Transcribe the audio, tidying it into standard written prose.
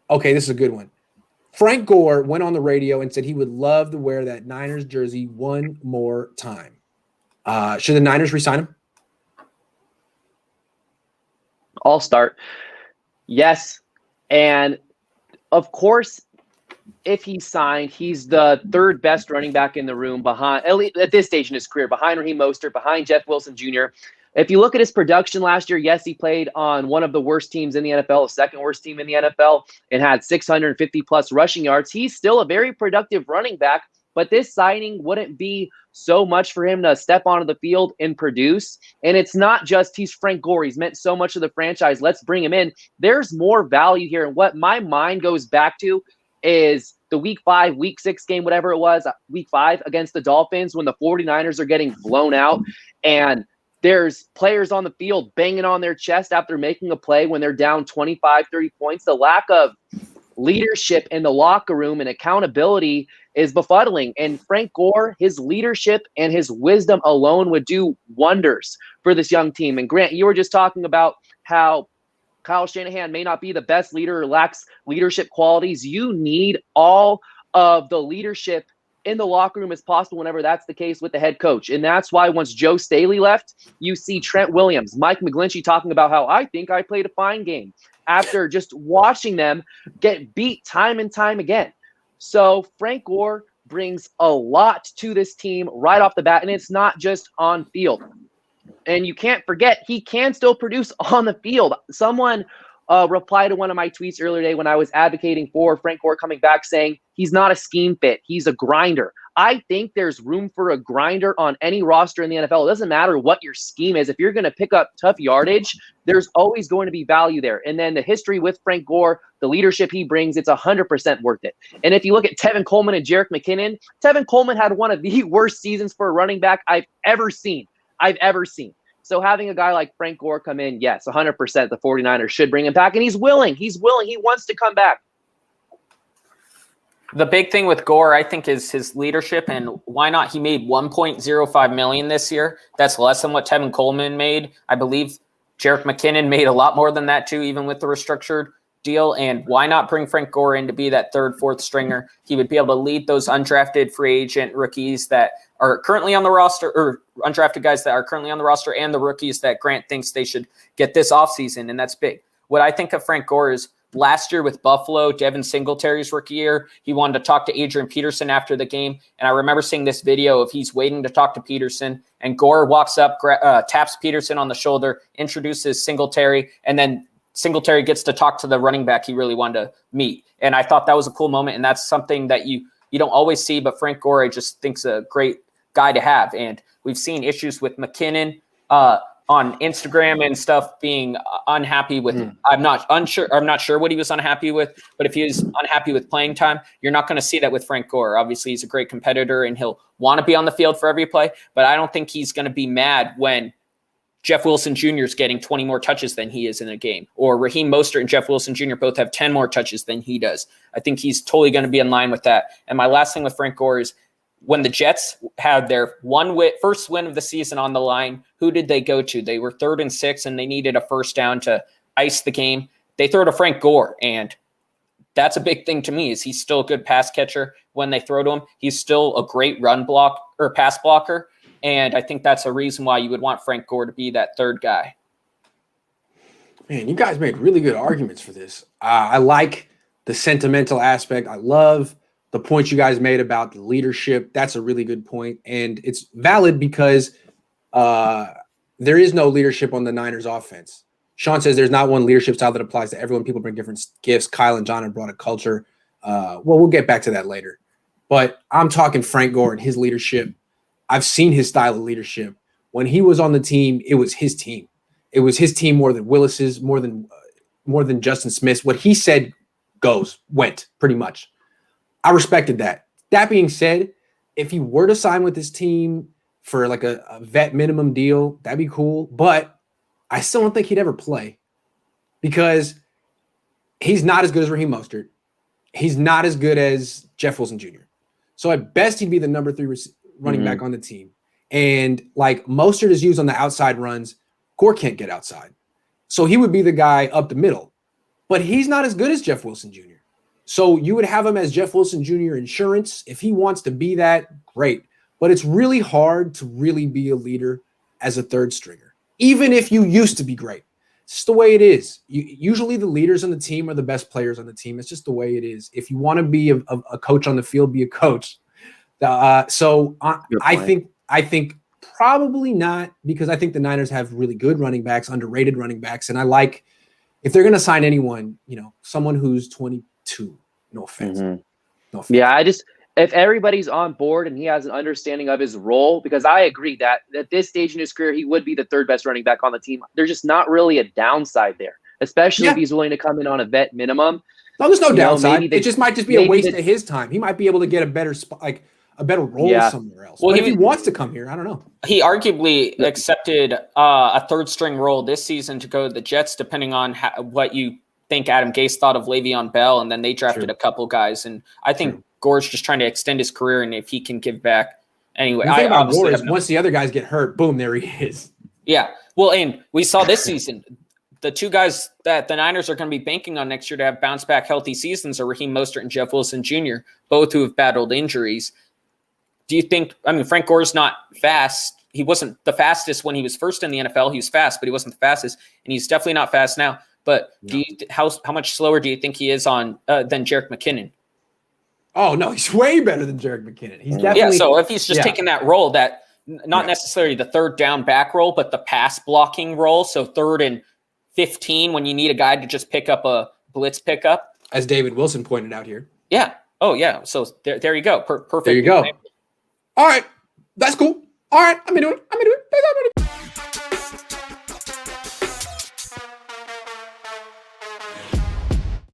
Okay, this is a good one. Frank Gore went on the radio and said he would love to wear that Niners jersey one more time. Should the Niners re-sign him? I'll start. Yes. And of course, if he's signed, he's the third best running back in the room behind, at least at this stage in his career, behind Raheem Mostert, behind Jeff Wilson Jr. If you look at his production last year, yes, he played on one of the worst teams in the NFL, the second worst team in the NFL, and had 650 plus rushing yards. He's still a very productive running back, but this signing wouldn't be so much for him to step onto the field and produce. And it's not just he's Frank Gore. He's meant so much to the franchise. Let's bring him in. There's more value here. And what my mind goes back to is the week 6 game, whatever it was, week 5 against the Dolphins when the 49ers are getting blown out and there's players on the field banging on their chest after making a play when they're down 25, 30 points. The lack of leadership in the locker room and accountability is befuddling. And Frank Gore, his leadership and his wisdom alone would do wonders for this young team. And Grant, you were just talking about how Kyle Shanahan may not be the best leader or lacks leadership qualities. You need all of the leadership in the locker room as possible whenever that's the case with the head coach. And that's why once Joe Staley left, you see Trent Williams, Mike McGlinchey talking about how I think I played a fine game after just watching them get beat time and time again. So Frank Gore brings a lot to this team right off the bat, and it's not just on field. And you can't forget, he can still produce on the field. Someone replied to one of my tweets earlier today when I was advocating for Frank Gore coming back saying he's not a scheme fit. He's a grinder. I think there's room for a grinder on any roster in the NFL. It doesn't matter what your scheme is. If you're going to pick up tough yardage, there's always going to be value there. And then the history with Frank Gore, the leadership he brings, it's 100% worth it. And if you look at Tevin Coleman and Jerick McKinnon, Tevin Coleman had one of the worst seasons for a running back I've ever seen. So having a guy like Frank Gore come in, yes, 100% the 49ers should bring him back. And he's willing. He wants to come back. The big thing with Gore, I think, is his leadership, and why not? He made $1.05 million this year. That's less than what Tevin Coleman made. I believe Jerick McKinnon made a lot more than that too, even with the restructured deal. And why not bring Frank Gore in to be that third, fourth stringer? He would be able to lead those undrafted free agent rookies that are currently on the roster, or undrafted guys that are currently on the roster, and the rookies that Grant thinks they should get this offseason, and that's big. What I think of Frank Gore is last year with Buffalo, Devin Singletary's rookie year, he wanted to talk to Adrian Peterson after the game, and I remember seeing this video of he's waiting to talk to Peterson, and Gore walks up, taps Peterson on the shoulder, introduces Singletary, and then Singletary gets to talk to the running back he really wanted to meet. And I thought that was a cool moment, and that's something that you don't always see, but Frank Gore, I just think's a great guy to have. And we've seen issues with McKinnon on Instagram and stuff being unhappy with. I'm not sure what he was unhappy with, but if he was unhappy with playing time, you're not going to see that with Frank Gore. Obviously, he's a great competitor and he'll want to be on the field for every play, but I don't think he's going to be mad when Jeff Wilson Jr. is getting 20 more touches than he is in a game, or Raheem Mostert and Jeff Wilson Jr. both have 10 more touches than he does. I think he's totally going to be in line with that. And my last thing with Frank Gore is when the Jets had their first win of the season on the line, who did they go to? They were 3rd and 6 and they needed a first down to ice the game. They throw to Frank Gore, and that's a big thing to me. Is he's still a good pass catcher when they throw to him. He's still a great run block or pass blocker. And I think that's a reason why you would want Frank Gore to be that third guy. Man, you guys made really good arguments for this. I like the sentimental aspect. I love the point you guys made about the leadership. That's a really good point. And it's valid because there is no leadership on the Niners offense. Sean says there's not one leadership style that applies to everyone. People bring different gifts. Kyle and John have brought a culture. Well, we'll get back to that later. But I'm talking Frank Gore and his leadership. I've seen his style of leadership. When he was on the team, it was his team. It was his team more than Willis's, more than Justin Smith's. What he said went pretty much. I respected that. That being said, if he were to sign with this team for like a vet minimum deal, that'd be cool. But I still don't think he'd ever play because he's not as good as Raheem Mostert. He's not as good as Jeff Wilson Jr. So at best, he'd be the number 3 running back on the team. And like Mostert is used on the outside runs, Gore can't get outside. So he would be the guy up the middle. But he's not as good as Jeff Wilson Jr. So you would have him as Jeff Wilson Jr. insurance. If he wants to be that, great. But it's really hard to really be a leader as a third stringer, even if you used to be great. It's just the way it is. Usually the leaders on the team are the best players on the team. It's just the way it is. If you want to be a coach on the field, be a coach. I think probably not, because I think the Niners have really good running backs, underrated running backs. And I like, if they're going to sign anyone, someone who's 22, no offense. Mm-hmm. No offense. Yeah, if everybody's on board and he has an understanding of his role, because I agree that at this stage in his career, he would be the third best running back on the team. There's just not really a downside there, especially if he's willing to come in on a vet minimum. No, there's no downside. It just might just be a waste of his time. He might be able to get a better spot, like a better role somewhere else. Well, if he wants to come here, I don't know. He arguably accepted a third string role this season to go to the Jets, depending on what you think Adam Gase thought of Le'Veon Bell, and then they drafted a couple guys. And I think Gore's just trying to extend his career, and if he can give back anyway. The thing about Gore is once the other guys get hurt, boom, there he is. Yeah. Well, and we saw this season, the two guys that the Niners are going to be banking on next year to have bounce back healthy seasons are Raheem Mostert and Jeff Wilson Jr., both who have battled injuries. Do you think, Frank Gore's not fast. He wasn't the fastest when he was first in the NFL. He was fast, but he wasn't the fastest, and he's definitely not fast now. But how much slower do you think he is on than Jerick McKinnon? Oh, no, he's way better than Jerick McKinnon. He's definitely so if he's just taking that role, that not necessarily the third down back role, but the pass blocking role. So 3rd and 15 when you need a guy to just pick up a blitz pickup. As David Wilson pointed out here. Yeah. Oh, yeah. So there you go. Perfect. There you go. All right. That's cool. All right. I'm into it.